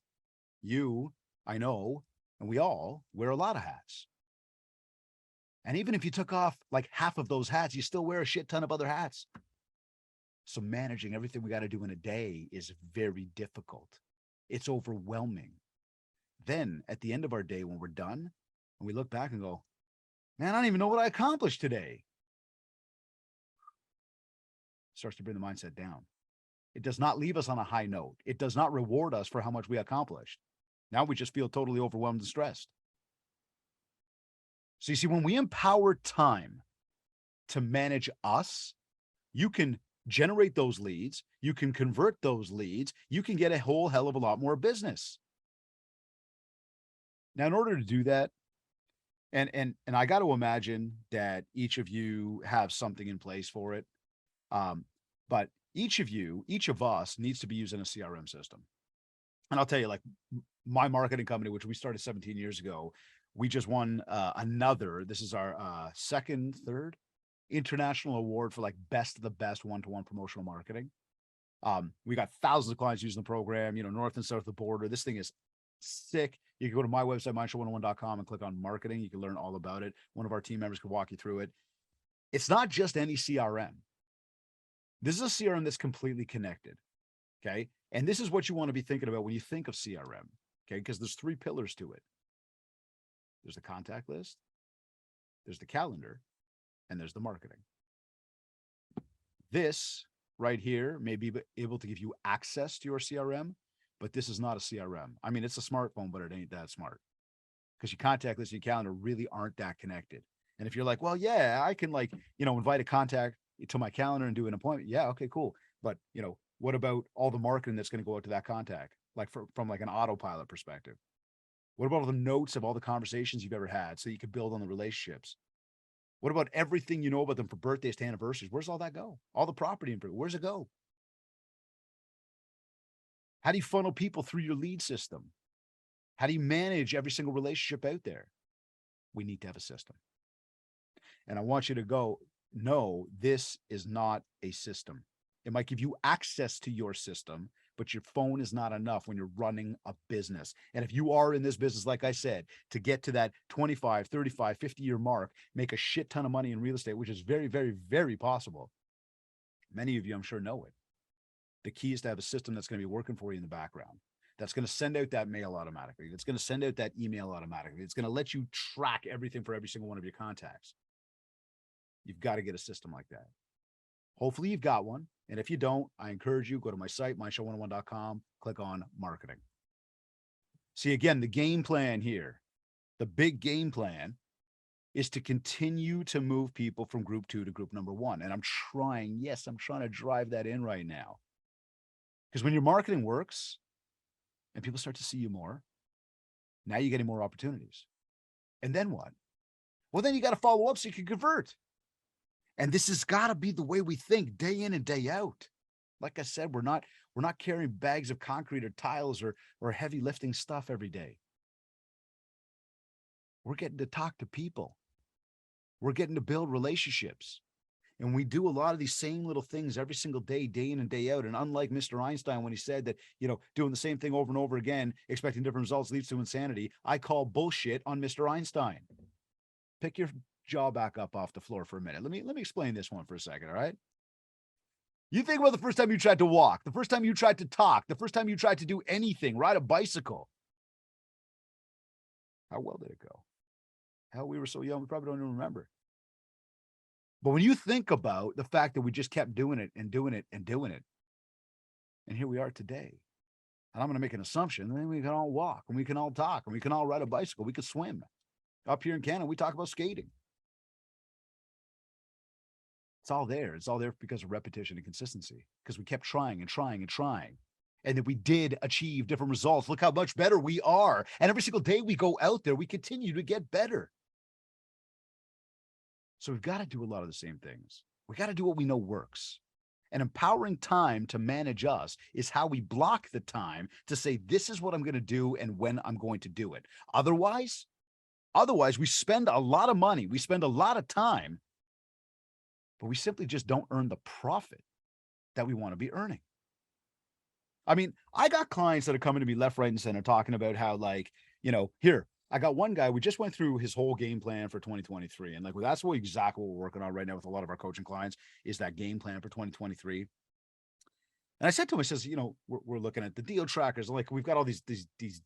Speaker 1: You, I know, and we all wear a lot of hats. And even if you took off like half of those hats, you still wear a shit ton of other hats. So managing everything we got to do in a day is very difficult. It's overwhelming. Then at the end of our day, when we're done, and we look back and go, man, I don't even know what I accomplished today. It starts to bring the mindset down. It does not leave us on a high note. It does not reward us for how much we accomplished. Now we just feel totally overwhelmed and stressed. So you see, when we empower time to manage us, you can generate those leads. You can convert those leads. You can get a whole hell of a lot more business. Now, in order to do that, and I got to imagine that each of you have something in place for it. But each of us needs to be using a CRM system. And I'll tell you, like my marketing company, which we started 17 years ago, we just won this is our third international award for like best of the best one-to-one promotional marketing. We got thousands of clients using the program, north and south of the border. This thing is sick. You can go to my website, mindshare101.com, and click on marketing. You can learn all about it. One of our team members can walk you through it. It's not just any CRM. This is a CRM that's completely connected. Okay. And this is what you want to be thinking about when you think of CRM. Okay. Because there's 3 pillars to it. There's the contact list, there's the calendar, and there's the marketing. This right here may be able to give you access to your CRM, but this is not a CRM. I mean, it's a smartphone, but it ain't that smart, because your contact list and your calendar really aren't that connected. And if you're like, well, yeah, I can invite a contact to my calendar and do an appointment. Yeah. Okay, cool. But what about all the marketing that's going to go out to that contact? Like from like an autopilot perspective. What about all the notes of all the conversations you've ever had so you could build on the relationships? What about everything you know about them for birthdays to anniversaries? Where's all that go? All the property info, where's it go? How do you funnel people through your lead system? How do you manage every single relationship out there? We need to have a system. And I want you to no, this is not a system. It might give you access to your system, but your phone is not enough when you're running a business. And if you are in this business, like I said, to get to that 25, 35, 50-year mark, make a shit ton of money in real estate, which is very, very, very possible. Many of you, I'm sure, know it. The key is to have a system that's going to be working for you in the background. That's going to send out that mail automatically. That's going to send out that email automatically. It's going to let you track everything for every single one of your contacts. You've got to get a system like that. Hopefully you've got one. And if you don't, I encourage you, go to my site, mindshare101.com, click on marketing. See, again, the game plan here, the big game plan is to continue to move people from group 2 to group number 1. And I'm trying to drive that in right now. Because when your marketing works and people start to see you more, now you're getting more opportunities. And then what? Well, then you got to follow up so you can convert. And this has got to be the way we think day in and day out. Like I said, we're not carrying bags of concrete or tiles or heavy lifting stuff every day. We're getting to talk to people. We're getting to build relationships. And we do a lot of these same little things every single day, day in and day out. And unlike Mr. Einstein, when he said that, doing the same thing over and over again, expecting different results leads to insanity, I call bullshit on Mr. Einstein. Pick your jaw back up off the floor for a minute. Let me explain this one for a second, all right? You think about the first time you tried to walk, the first time you tried to talk, the first time you tried to do anything, ride a bicycle. How well did it go? Hell, we were so young, we probably don't even remember. But when you think about the fact that we just kept doing it and doing it and doing it, and here we are today, and I'm going to make an assumption, then we can all walk and we can all talk and we can all ride a bicycle. We could swim. Up here in Canada, we talk about skating. It's all there. It's all there because of repetition and consistency, because we kept trying and trying and trying. And then we did achieve different results. Look how much better we are. And every single day we go out there, we continue to get better. So we've got to do a lot of the same things. We got to do what we know works. And empowering time to manage us is how we block the time to say, this is what I'm going to do and when I'm going to do it. Otherwise, we spend a lot of money. We spend a lot of time, but we simply just don't earn the profit that we want to be earning. I mean, I got clients that are coming to me left, right, and center talking about how, like, here, I got one guy, we just went through his whole game plan for 2023. And like, well, that's exactly what we're working on right now with a lot of our coaching clients is that game plan for 2023. And I said to him, I says, we're looking at the deal trackers. Like, we've got all these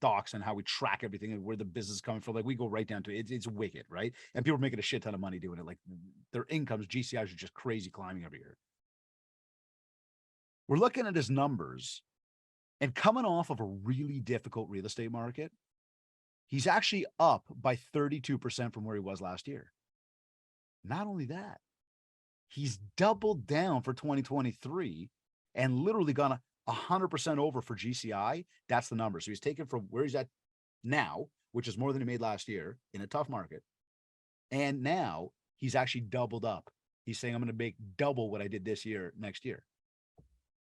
Speaker 1: docs on how we track everything and where the business is coming from. Like, we go right down to it. It's wicked, right? And people are making a shit ton of money doing it. Like, their incomes, GCIs are just crazy climbing every year. We're looking at his numbers, and coming off of a really difficult real estate market, he's actually up by 32% from where he was last year. Not only that, he's doubled down for 2023 and literally gone 100% over for GCI. That's the number. So he's taken from where he's at now, which is more than he made last year in a tough market. And now he's actually doubled up. He's saying, I'm going to make double what I did this year, next year.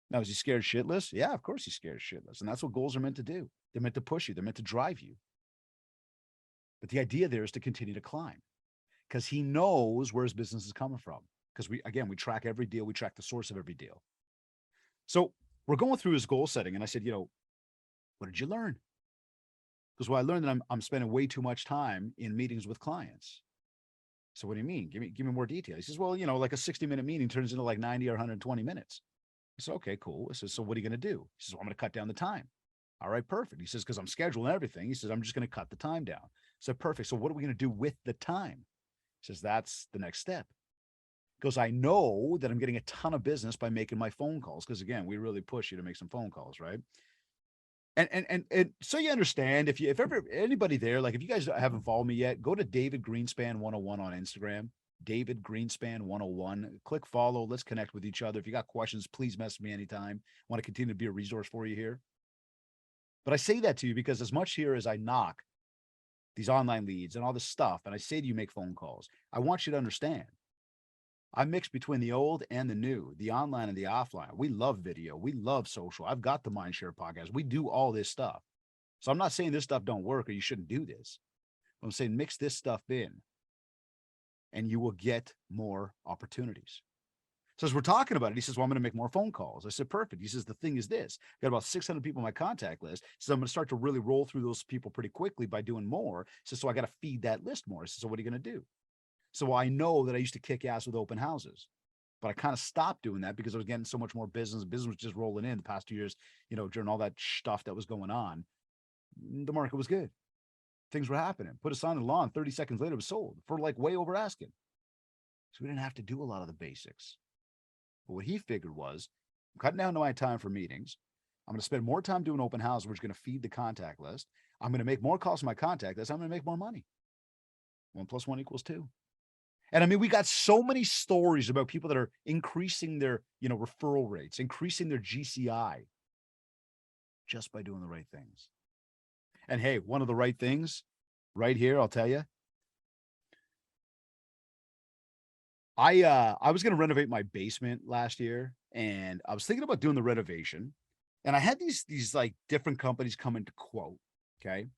Speaker 1: Now, is he scared shitless? Yeah, of course he's scared shitless. And that's what goals are meant to do. They're meant to push you. They're meant to drive you. But the idea there is to continue to climb because he knows where his business is coming from. Because we track every deal. We track the source of every deal. So we're going through his goal setting. And I said, what did you learn? Because I learned that I'm spending way too much time in meetings with clients. So what do you mean? Give me more detail. He says, well, like a 60-minute meeting turns into like 90 or 120 minutes. I said, okay, cool. I said, so what are you going to do? He says, well, I'm going to cut down the time. All right, perfect. He says, because I'm scheduling everything. He says, I'm just going to cut the time down. I said, perfect. So what are we going to do with the time? He says, that's the next step. Because I know that I'm getting a ton of business by making my phone calls. Because again, we really push you to make some phone calls, right? And so you understand, if ever anybody there, like if you guys haven't followed me yet, go to David Greenspan 101 on Instagram. David Greenspan 101. Click follow. Let's connect with each other. If you got questions, please message me anytime. I want to continue to be a resource for you here. But I say that to you because as much here as I knock these online leads and all this stuff, and I say to you, make phone calls, I want you to understand I mix between the old and the new, the online and the offline. We love video. We love social. I've got the mindshare podcast. We do all this stuff. So I'm not saying this stuff don't work or you shouldn't do this. I'm saying mix this stuff in and you will get more opportunities. So as we're talking about it, he says, well, I'm going to make more phone calls. I said, perfect. He says, the thing is this, I've got about 600 people on my contact list. So I'm going to start to really roll through those people pretty quickly by doing more. He says, so I got to feed that list more. He says, so what are you going to do? So I know that I used to kick ass with open houses, but I kind of stopped doing that because I was getting so much more business. Business was just rolling in the past 2 years, during all that stuff that was going on. The market was good. Things were happening. Put a sign on the lawn. 30 seconds later, it was sold for like way over asking. So we didn't have to do a lot of the basics. But what he figured was, I'm cutting down my time for meetings. I'm going to spend more time doing open house, which is going to feed the contact list. I'm going to make more calls to my contact list. I'm going to make more money. 1 + 1 = 2. And I mean, we got so many stories about people that are increasing their, referral rates, increasing their GCI just by doing the right things. And hey, one of the right things right here, I'll tell you. I was going to renovate my basement last year and I was thinking about doing the renovation and I had these like different companies come in to quote. Okay.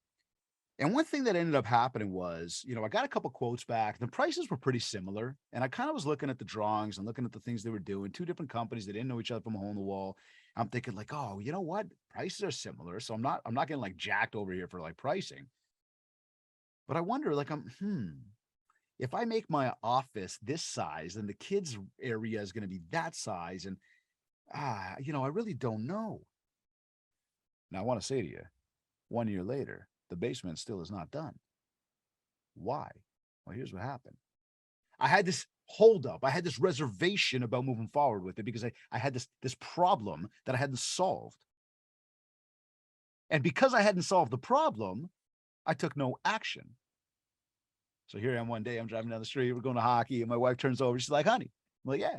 Speaker 1: And one thing that ended up happening was, I got a couple quotes back. The prices were pretty similar. And I kind of was looking at the drawings and looking at the things they were doing. Two different companies that didn't know each other from a hole in the wall. I'm thinking like, oh, you know what? Prices are similar. So I'm not getting like jacked over here for like pricing. But I wonder, like, if I make my office this size, then the kids' area is going to be that size. And I really don't know. Now I want to say to you, 1 year later, the basement still is not done. Why? Well, here's what happened. I had this hold up. I had this reservation about moving forward with it because I had this problem that I hadn't solved. And because I hadn't solved the problem, I took no action. So here I am one day, I'm driving down the street, we're going to hockey, and my wife turns over. She's like, honey. I'm like, yeah.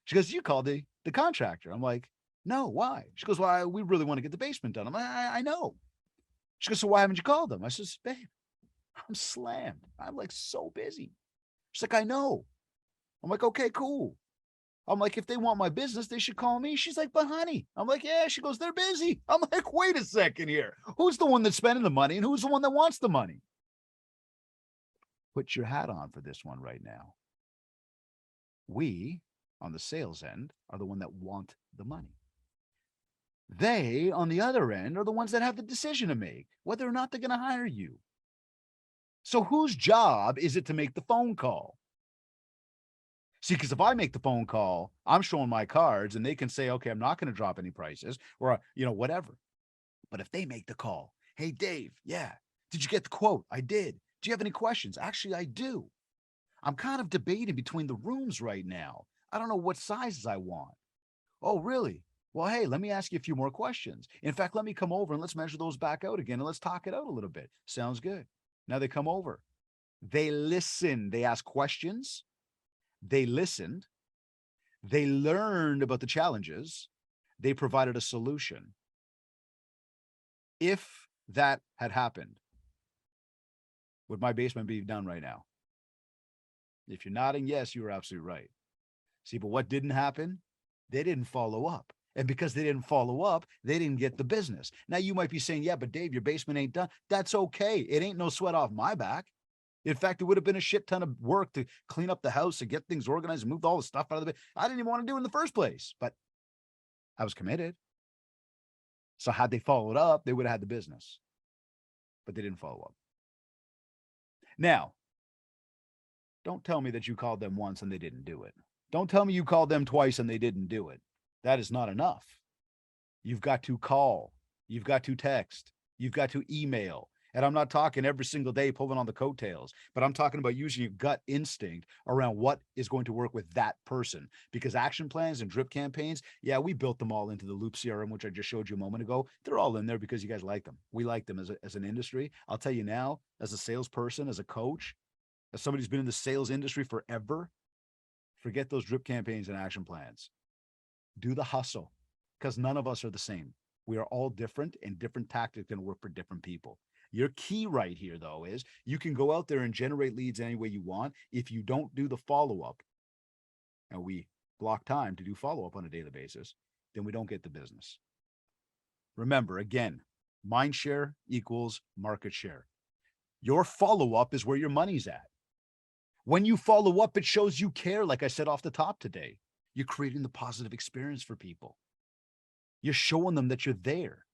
Speaker 1: She goes, you called the contractor. I'm like, no, why? She goes, well, we really want to get the basement done. I'm like, I know. She goes, so why haven't you called them? I says, babe, I'm slammed. I'm like so busy. She's like, I know. I'm like, okay, cool. I'm like, if they want my business, they should call me. She's like, but honey. I'm like, yeah. She goes, they're busy. I'm like, wait a second here. Who's the one that's spending the money and who's the one that wants the money? Put your hat on for this one right now. We, on the sales end, are the one that want the money. They, on the other end, are the ones that have the decision to make, whether or not they're going to hire you. So whose job is it to make the phone call? See, because if I make the phone call, I'm showing my cards and they can say, okay, I'm not going to drop any prices or, whatever. But if they make the call, hey, Dave, yeah, did you get the quote? I did. Do you have any questions? Actually, I do. I'm kind of debating between the rooms right now. I don't know what sizes I want. Oh, really? Well, hey, let me ask you a few more questions. In fact, let me come over and let's measure those back out again and let's talk it out a little bit. Sounds good. Now they come over. They listen. They ask questions. They listened. They learned about the challenges. They provided a solution. If that had happened, would my basement be done right now? If you're nodding yes, you were absolutely right. See, but what didn't happen? They didn't follow up. And because they didn't follow up, they didn't get the business. Now you might be saying, yeah, but Dave, your basement ain't done. That's okay. It ain't no sweat off my back. In fact, it would have been a shit ton of work to clean up the house and get things organized and move all the stuff out of the bed. I didn't even want to do it in the first place, but I was committed. So had they followed up, they would have had the business, but they didn't follow up. Now, don't tell me that you called them once and they didn't do it. Don't tell me you called them twice and they didn't do it. That is not enough. You've got to call. You've got to text. You've got to email. And I'm not talking every single day pulling on the coattails, but I'm talking about using your gut instinct around what is going to work with that person. Because action plans and drip campaigns, yeah, we built them all into the Loop CRM, which I just showed you a moment ago. They're all in there because you guys like them. We like them as an industry. I'll tell you now, as a salesperson, as a coach, as somebody who's been in the sales industry forever, forget those drip campaigns and action plans. Do the hustle, because none of us are the same. We are all different, and different tactics can work for different people. Your key right here, though, is you can go out there and generate leads any way you want. If you don't do the follow-up, and we block time to do follow-up on a daily basis, then we don't get the business. Remember, again, mind share equals market share. Your follow-up is where your money's at. When you follow up, it shows you care, like I said off the top today. You're creating the positive experience for people. You're showing them that you're there.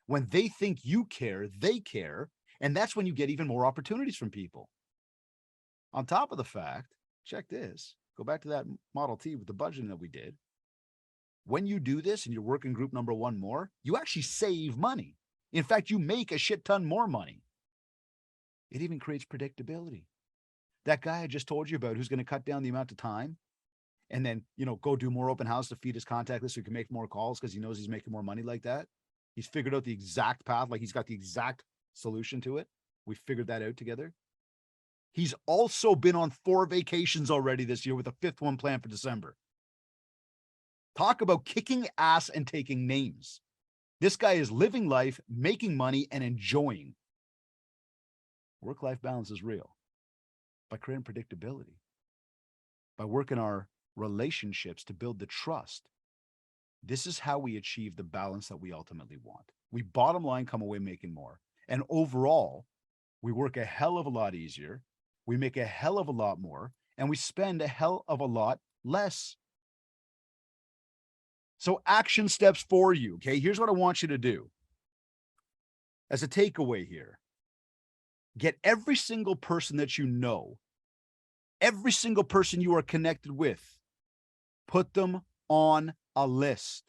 Speaker 1: When they think you care, they care. And that's when you get even more opportunities from people. On top of the fact, check this, go back to that Model T with the budgeting that we did. When you do this and you're working group number one more, you actually save money. In fact, you make a shit ton more money. It even creates predictability. That guy I just told you about who's going to cut down the amount of time and then, go do more open house to feed his contact list so he can make more calls because he knows he's making more money like that. He's figured out the exact path, like he's got the exact solution to it. We figured that out together. He's also been on 4 vacations already this year with a 5th one planned for December. Talk about kicking ass and taking names. This guy is living life, making money, and enjoying. Work-life balance is real by creating predictability, by working our relationships to build the trust. This is how we achieve the balance that we ultimately want. We bottom line come away making more. And overall, We work a hell of a lot easier. We make a hell of a lot more, and we spend a hell of a lot less. So action steps for you. Okay. Here's what I want you to do as a takeaway here. Get every single person that you know, every single person you are connected with, put them on a list.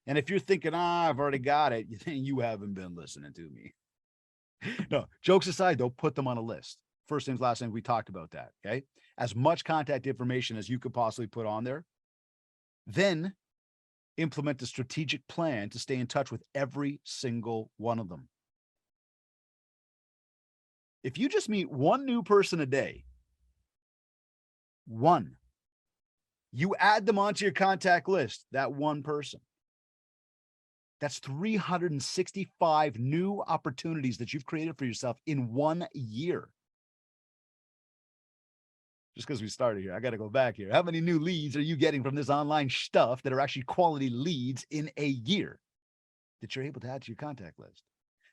Speaker 1: And if you're thinking, I've already got it, you haven't been listening to me. No, jokes aside, though, put them on a list. First names, last names, we talked about that. Okay. As much contact information as you could possibly put on there. Then implement a strategic plan to stay in touch with every single one of them. If you just meet one new person a day, one, you add them onto your contact list, that one person. That's 365 new opportunities that you've created for yourself in 1 year. Just because we started here, I got to go back here. How many new leads are you getting from this online stuff that are actually quality leads in a year that you're able to add to your contact list?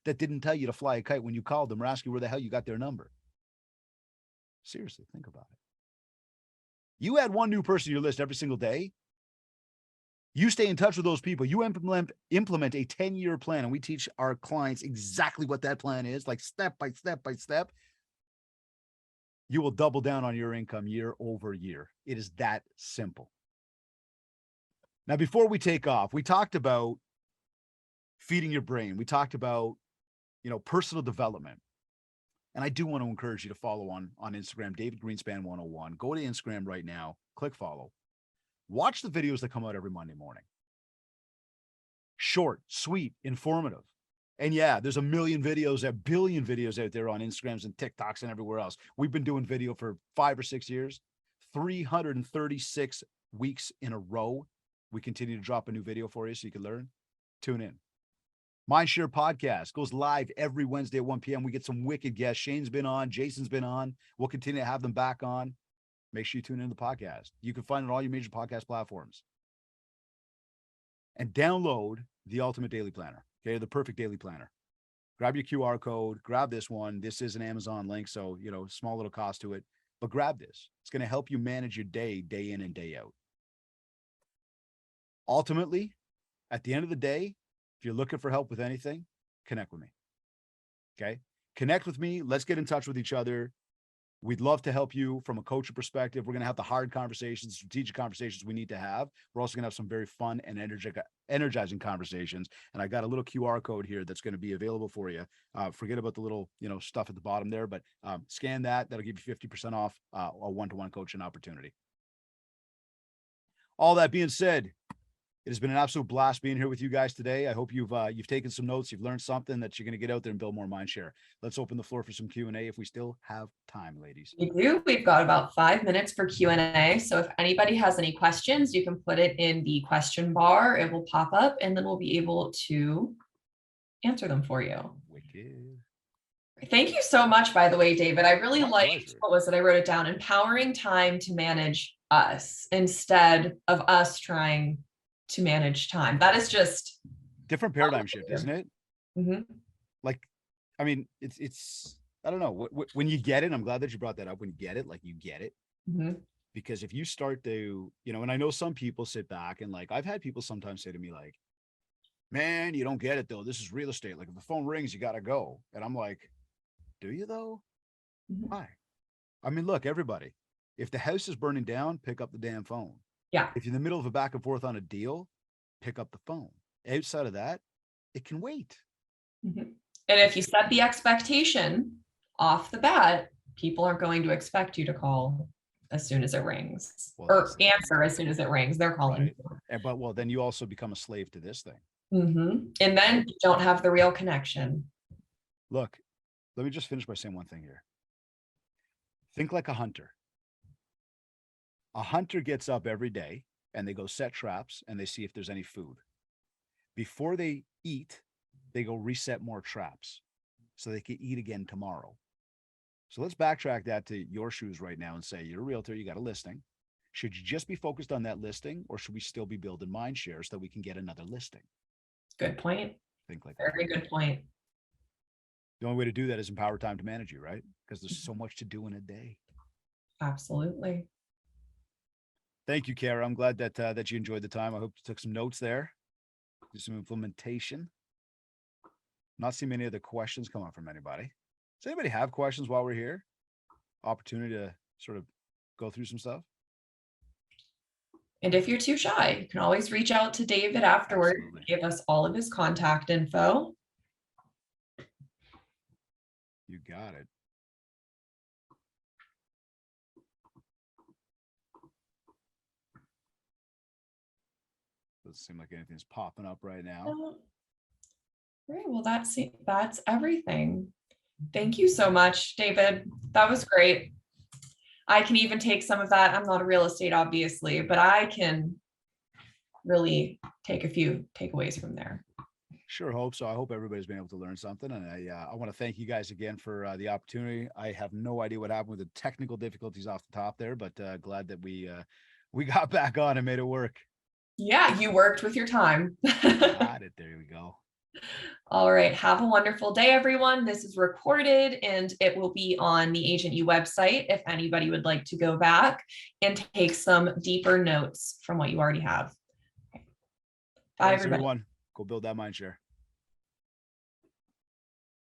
Speaker 1: That didn't tell you to fly a kite when you called them or ask you where the hell you got their number. Seriously, think about it. You add one new person to your list every single day. You stay in touch with those people. You implement a 10-year plan, and we teach our clients exactly what that plan is, like step by step by step. You will double down on your income year over year. It is that simple. Now, before we take off, we talked about feeding your brain. We talked about, personal development. And I do want to encourage you to follow on Instagram, David Greenspan 101. Go to Instagram right now, click follow. Watch the videos that come out every Monday morning. Short, sweet, informative. And yeah, there's a billion videos out there on Instagrams and TikToks and everywhere else. We've been doing video for 5 or 6 years, 336 weeks in a row. We continue to drop a new video for you so you can learn. Tune in. Mindshare podcast goes live every Wednesday at 1 p.m. We get some wicked guests. Shane's been on. Jason's been on. We'll continue to have them back on. Make sure you tune in to the podcast. You can find it on all your major podcast platforms. And download the Ultimate Daily Planner. Okay, the perfect daily planner. Grab your QR code. Grab this one. This is an Amazon link, so, small little cost to it. But grab this. It's going to help you manage your day in and day out. Ultimately, at the end of the day, if you're looking for help with anything, connect with me. Okay? Connect with me. Let's get in touch with each other. We'd love to help you from a coaching perspective. We're going to have the hard conversations, strategic conversations we need to have. We're also going to have some very fun and energizing conversations. And I got a little QR code here that's going to be available for you. Forget about the little, stuff at the bottom there, but scan that. That'll give you 50% off a one-to-one coaching opportunity. All that being said, it has been an absolute blast being here with you guys today. I hope you've taken some notes. You've learned something that you're going to get out there and build more mindshare. Let's open the floor for some Q&A if we still have time, ladies.
Speaker 3: We do. We've got about 5 minutes for Q&A. So if anybody has any questions, you can put it in the question bar. It will pop up and then we'll be able to answer them for you.
Speaker 1: Wicked.
Speaker 3: Thank you so much, by the way, David. I really
Speaker 1: My
Speaker 3: liked,
Speaker 1: pleasure.
Speaker 3: what was it? I wrote it down, empowering time to manage us instead of us trying to manage time. That is just
Speaker 1: Different paradigm shift, isn't it?
Speaker 3: Mm-hmm.
Speaker 1: Like, I mean, it's, I don't know, when you get it, I'm glad that you brought that up. When you get it, like you get it.
Speaker 3: Mm-hmm.
Speaker 1: Because if you start to, and I know some people sit back and like, I've had people sometimes say to me like, man, you don't get it though. This is real estate. Like if the phone rings, you got to go. And I'm like, do you though?
Speaker 3: Mm-hmm.
Speaker 1: Why? I mean, look, everybody, if the house is burning down, pick up the damn phone.
Speaker 3: Yeah.
Speaker 1: If you're in the middle of a back and forth on a deal, pick up the phone. Outside of that, it can wait.
Speaker 3: Mm-hmm. And if you set the expectation off the bat, people aren't going to expect you to call as soon as it rings or answer as soon as it rings. They're calling.
Speaker 1: Right. But then you also become a slave to this thing.
Speaker 3: Mm-hmm. And then you don't have the real connection.
Speaker 1: Look, let me just finish by saying one thing here. Think like a hunter. A hunter gets up every day and they go set traps and they see if there's any food. Before they eat, they go reset more traps so they can eat again tomorrow. So let's backtrack that to your shoes right now and say, you're a realtor, you got a listing. Should you just be focused on that listing or should we still be building mind shares so that we can get another listing?
Speaker 3: Good point.
Speaker 1: Think like that.
Speaker 3: Very good point.
Speaker 1: The only way to do that is empower time to manage you, right? Because there's so much to do in a day.
Speaker 3: Absolutely.
Speaker 1: Thank you, Kara. I'm glad that that you enjoyed the time. I hope you took some notes there. Do some implementation. Not seeing many other questions come up from anybody. Does anybody have questions while we're here? Opportunity to sort of go through some stuff.
Speaker 3: And if you're too shy, you can always reach out to David afterward,
Speaker 1: Absolutely.
Speaker 3: give us all of his contact info.
Speaker 1: You got it. Doesn't seem like anything's popping up right now.
Speaker 3: Right, well, that's everything. Thank you so much, David. That was great. I can even take some of that. I'm not a real estate, obviously, but I can really take a few takeaways from there.
Speaker 1: Sure hope so. I hope everybody's been able to learn something. And I want to thank you guys again for the opportunity. I have no idea what happened with the technical difficulties off the top there, but glad that we got back on and made it work.
Speaker 3: Yeah, you worked with your time.
Speaker 1: Got it. There we go.
Speaker 3: All right. Have a wonderful day, everyone. This is recorded and it will be on the Agent U website if anybody would like to go back and take some deeper notes from what you already have. Bye,
Speaker 1: Thanks,
Speaker 3: everybody.
Speaker 1: everyone. Go build that mind share.